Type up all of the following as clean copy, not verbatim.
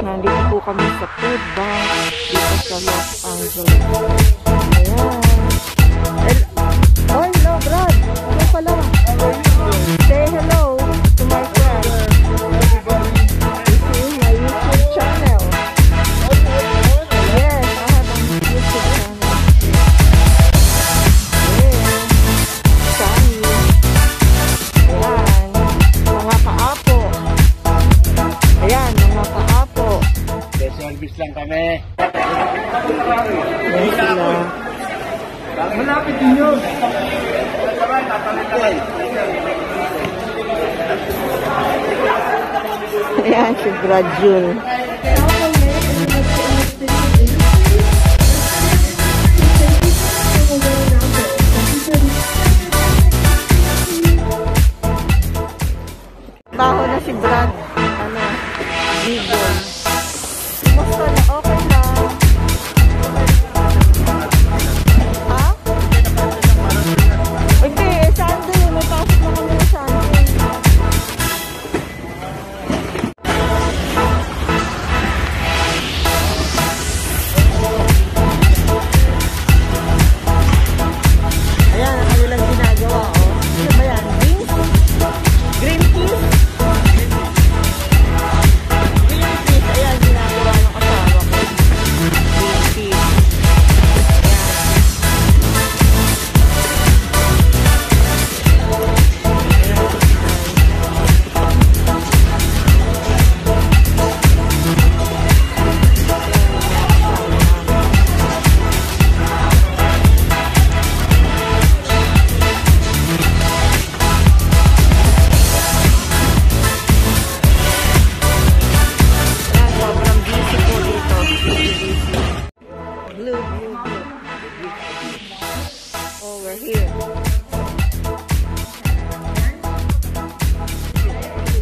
Nandito po kami sa food bank dito sa Los Angeles. Ayan. Oh, hello, Brad. Ano pala? Say hello to my friend. This is my YouTube channel. Yes, I have a YouTube channel. Yeah. Sami. Ayan. Mga kaapo. Ayan, mga kaapo. Service lang kami. Yes, sila. Malapit din yun. Ayan, si Brad Jul. Baho na si Brad. Ano? Eagle. Kumusta na? Okay lang. Ha? Hindi, Sunday. May pasok na kami na Sunday. Ayan, ang kanilang ginagawa, oh. Ano ba yan? Beans? Green peas? Green peas. Ayan, ginagawa ng kasama ko. Green peas. Sobrang busy po dito. Blue, blue, blue. Oh, we're here.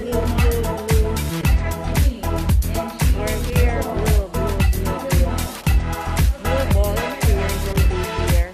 Blue, blue, blue. We're here. Blue, blue, blue, blue. Blue volunteers will be here.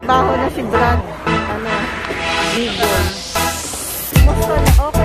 Baho na si Brad. Ano? Eagle. Kumusta na? Okay.